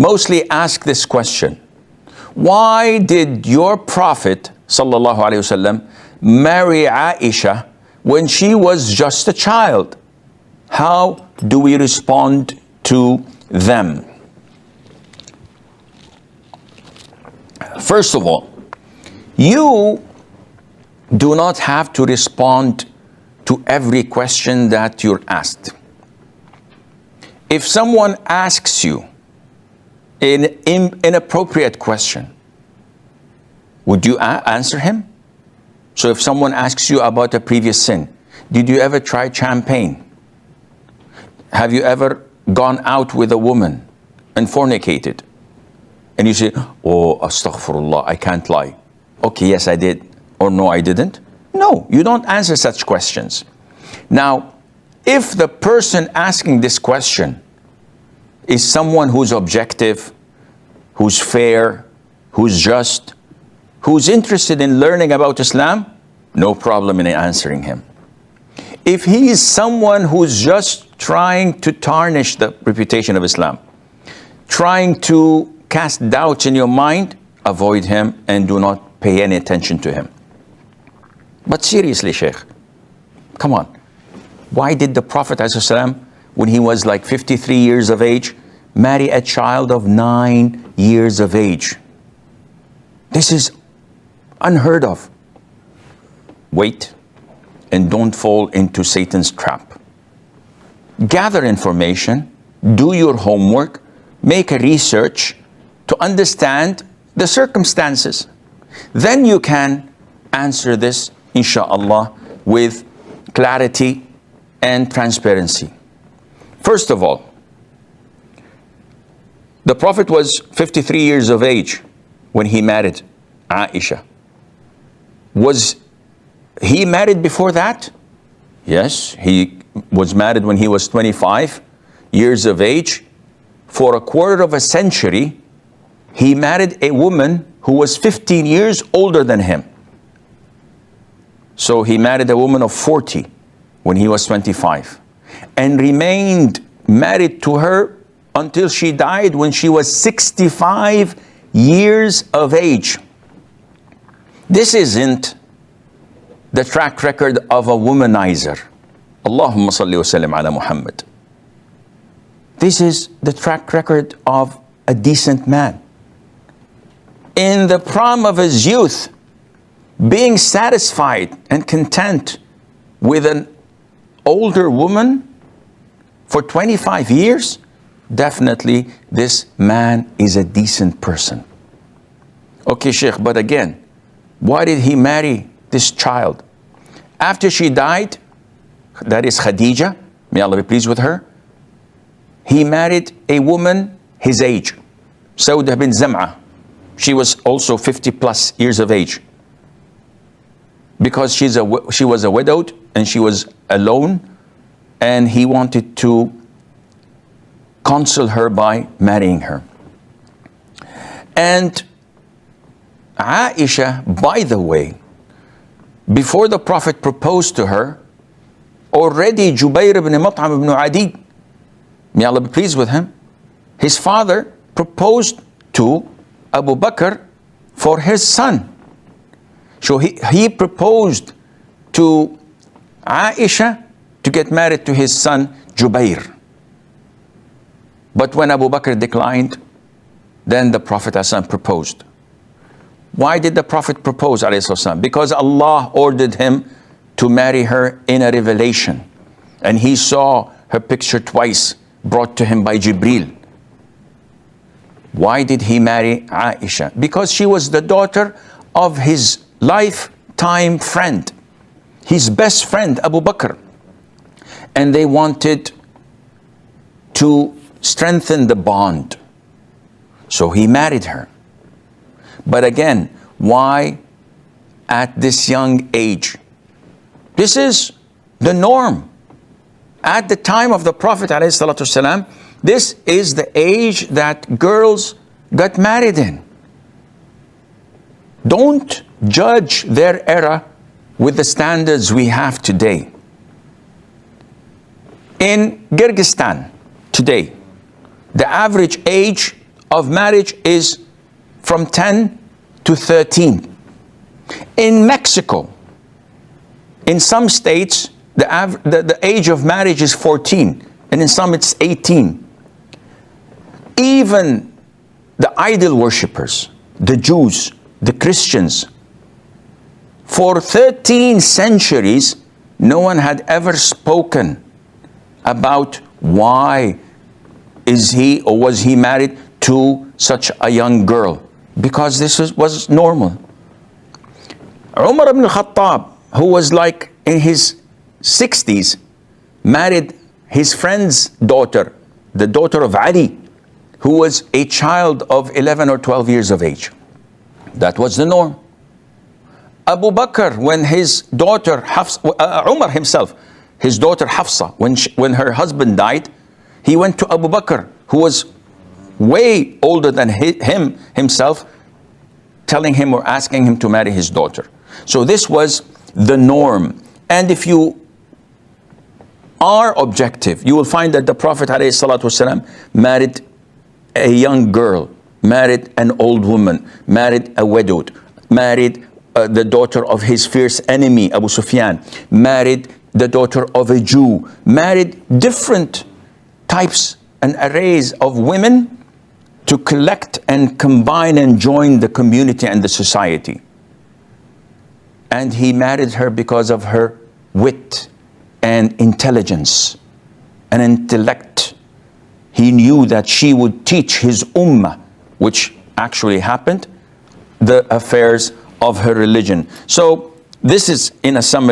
mostly ask this question: why did your Prophet sallallahu alaihi wasallam marry Aisha when she was just a child? How do we respond to them? First of all, you do not have to respond to every question that you're asked. If someone asks you an inappropriate question, would you answer him? So if someone asks you about a previous sin, did you ever try champagne? Have you ever gone out with a woman and fornicated? And you say, oh, astaghfirullah, I can't lie. Okay, yes, I did. Or no, I didn't. No, you don't answer such questions. Now, if the person asking this question is someone who's objective, who's fair, who's just, who's interested in learning about Islam, no problem in answering him. If he is someone who's just trying to tarnish the reputation of Islam, trying to cast doubts in your mind, avoid him and do not pay any attention to him. But seriously, Sheikh, come on. Why did the Prophet ﷺ, when he was like 53 years of age, marry a child of 9 years of age? This is unheard of. Wait and don't fall into Satan's trap. Gather information, do your homework, make a research to understand the circumstances. Then you can answer this, inshallah, with clarity and transparency. First of all, the Prophet was 53 years of age when he married Aisha. Was he married before that? Yes, he was married when he was 25 years of age. For a quarter of a century, he married a woman who was 15 years older than him. So he married a woman of 40 when he was 25 and remained married to her until she died when she was 65 years of age. This isn't the track record of a womanizer. Allahumma salli wa sallim ala Muhammad. This is the track record of a decent man. In the prime of his youth, being satisfied and content with an older woman for 25 years, definitely this man is a decent person. Okay, Sheikh, but again, why did he marry this child? After she died, that is Khadija, may Allah be pleased with her, he married a woman his age, Sauda bin Zam'a. She was also 50 plus years of age. Because she was a widowed and she was alone, and he wanted to console her by marrying her. And Aisha, by the way, before the Prophet proposed to her, already Jubayr ibn Mut'im ibn Adi, may Allah be pleased with him, his father proposed to Abu Bakr for his son. So he proposed to Aisha to get married to his son Jubayr. But when Abu Bakr declined, then the Prophet ﷺ proposed. Why did the Prophet propose, ﷺ? Because Allah ordered him to marry her in a revelation. And he saw her picture twice brought to him by Jibril. Why did he marry Aisha? Because she was the daughter of his lifetime friend, his best friend, Abu Bakr. And they wanted to strengthen the bond. So he married her. But again, why at this young age? This is the norm. At the time of the Prophet ﷺ, this is the age that girls got married in. Don't judge their era with the standards we have today. In Kyrgyzstan today, the average age of marriage is from 10 to 13. In Mexico, in some states, the age of marriage is 14, and in some it's 18. Even the idol worshippers, the Jews, the Christians, for 13 centuries, no one had ever spoken about why is he or was he married to such a young girl, because this was normal. Umar ibn al-Khattab, who was like in his 60s, married his friend's daughter, the daughter of Ali, who was a child of 11 or 12 years of age. That was the norm. Abu Bakr, when his daughter Hafsa, Umar himself, his daughter Hafsa, when her husband died, he went to Abu Bakr, who was way older than himself, telling him or asking him to marry his daughter. So this was the norm. And if you are objective, you will find that the Prophet ﷺ married a young girl, married an old woman, married a widowed, married the daughter of his fierce enemy, Abu Sufyan, married the daughter of a Jew, married different types and arrays of women to collect and combine and join the community and the society. And he married her because of her wit and intelligence and intellect. He knew that she would teach his ummah, which actually happened, the affairs of her religion. So this is in a summary